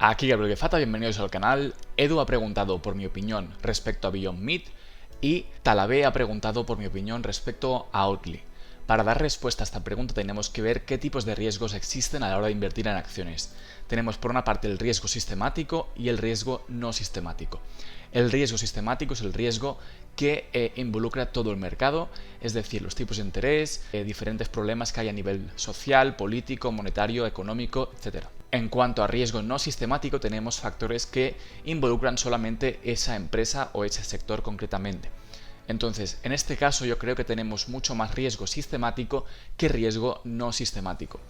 Aquí Gabriel Fata, bienvenidos al canal. Edu ha preguntado por mi opinión respecto a Beyond Meat y Talabé ha preguntado por mi opinión respecto a Oatly. Para dar respuesta a esta pregunta tenemos que ver qué tipos de riesgos existen a la hora de invertir en acciones. Tenemos por una parte el riesgo sistemático y el riesgo no sistemático. El riesgo sistemático es el riesgo que involucra todo el mercado, es decir, los tipos de interés, diferentes problemas que hay a nivel social, político, monetario, económico, etc. En cuanto a riesgo no sistemático, tenemos factores que involucran solamente esa empresa o ese sector concretamente. Entonces, en este caso yo creo que tenemos mucho más riesgo sistemático que riesgo no sistemático.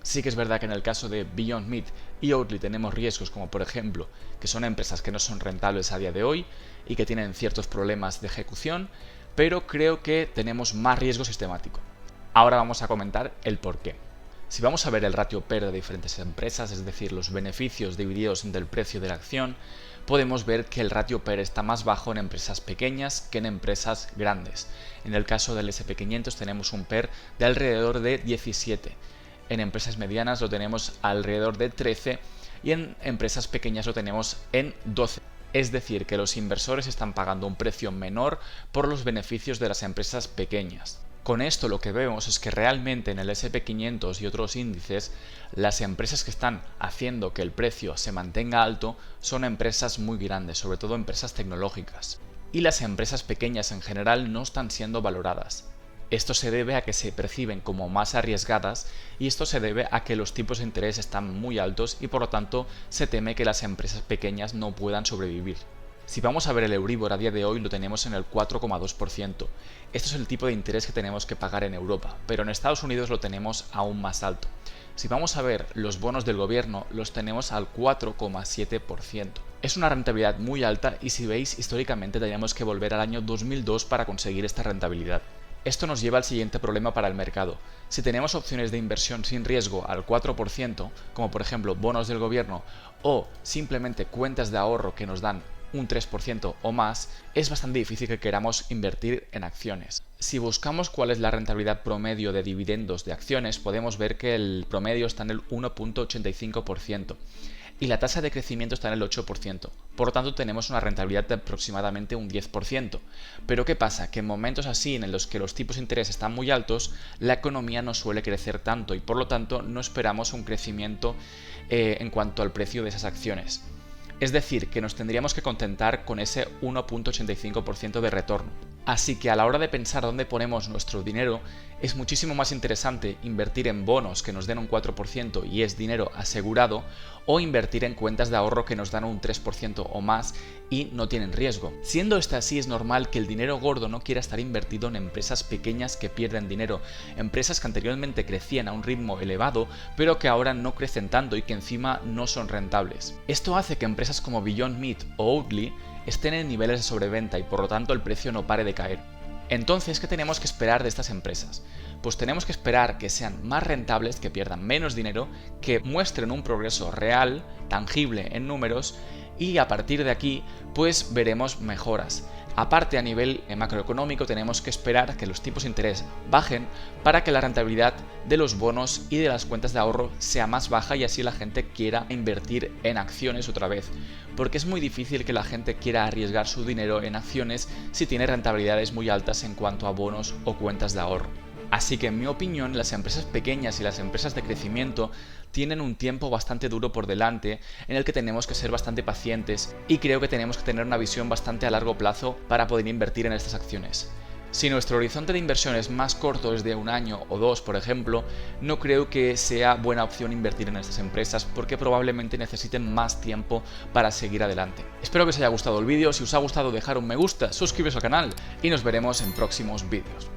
Sí que es verdad que en el caso de Beyond Meat y Oatly tenemos riesgos como por ejemplo que son empresas que no son rentables a día de hoy y que tienen ciertos problemas de ejecución, pero creo que tenemos más riesgo sistemático. Ahora vamos a comentar el por qué. Si vamos a ver el ratio PER de diferentes empresas, es decir, los beneficios divididos entre el precio de la acción, podemos ver que el ratio PER está más bajo en empresas pequeñas que en empresas grandes. En el caso del SP500 tenemos un PER de alrededor de 17. En empresas medianas lo tenemos alrededor de 13 y en empresas pequeñas lo tenemos en 12. Es decir, que los inversores están pagando un precio menor por los beneficios de las empresas pequeñas. Con esto lo que vemos es que realmente en el SP500 y otros índices, las empresas que están haciendo que el precio se mantenga alto son empresas muy grandes, sobre todo empresas tecnológicas. Y las empresas pequeñas en general no están siendo valoradas. Esto se debe a que se perciben como más arriesgadas y esto se debe a que los tipos de interés están muy altos y por lo tanto se teme que las empresas pequeñas no puedan sobrevivir. Si vamos a ver el Euribor a día de hoy lo tenemos en el 4,2%. Esto es el tipo de interés que tenemos que pagar en Europa, pero en Estados Unidos lo tenemos aún más alto. Si vamos a ver los bonos del gobierno los tenemos al 4,7%. Es una rentabilidad muy alta y si veis históricamente tenemos que volver al año 2002 para conseguir esta rentabilidad. Esto nos lleva al siguiente problema para el mercado. Si tenemos opciones de inversión sin riesgo al 4%, como por ejemplo bonos del gobierno o simplemente cuentas de ahorro que nos dan un 3% o más, es bastante difícil que queramos invertir en acciones. Si buscamos cuál es la rentabilidad promedio de dividendos de acciones, podemos ver que el promedio está en el 1,85% y la tasa de crecimiento está en el 8%. Por lo tanto, tenemos una rentabilidad de aproximadamente un 10%. Pero ¿qué pasa? Que en momentos así en los que los tipos de interés están muy altos, la economía no suele crecer tanto y por lo tanto no esperamos un crecimiento en cuanto al precio de esas acciones. Es decir, que nos tendríamos que contentar con ese 1,85% de retorno. Así que a la hora de pensar dónde ponemos nuestro dinero, es muchísimo más interesante invertir en bonos que nos den un 4% y es dinero asegurado, o invertir en cuentas de ahorro que nos dan un 3% o más y no tienen riesgo. Siendo esto así, es normal que el dinero gordo no quiera estar invertido en empresas pequeñas que pierden dinero, empresas que anteriormente crecían a un ritmo elevado, pero que ahora no crecen tanto y que encima no son rentables. Esto hace que empresas como Beyond Meat o Oatly estén en niveles de sobreventa y por lo tanto el precio no pare de caer. Entonces, ¿qué tenemos que esperar de estas empresas? Pues tenemos que esperar que sean más rentables, que pierdan menos dinero, que muestren un progreso real, tangible en números y a partir de aquí pues veremos mejoras. Aparte, a nivel macroeconómico tenemos que esperar que los tipos de interés bajen para que la rentabilidad de los bonos y de las cuentas de ahorro sea más baja y así la gente quiera invertir en acciones otra vez. Porque es muy difícil que la gente quiera arriesgar su dinero en acciones si tiene rentabilidades muy altas en cuanto a bonos o cuentas de ahorro. Así que en mi opinión las empresas pequeñas y las empresas de crecimiento tienen un tiempo bastante duro por delante en el que tenemos que ser bastante pacientes y creo que tenemos que tener una visión bastante a largo plazo para poder invertir en estas acciones. Si nuestro horizonte de inversión es más corto, es de un año o dos, por ejemplo, no creo que sea buena opción invertir en estas empresas porque probablemente necesiten más tiempo para seguir adelante. Espero que os haya gustado el vídeo, si os ha gustado dejar un me gusta, suscribiros al canal y nos veremos en próximos vídeos.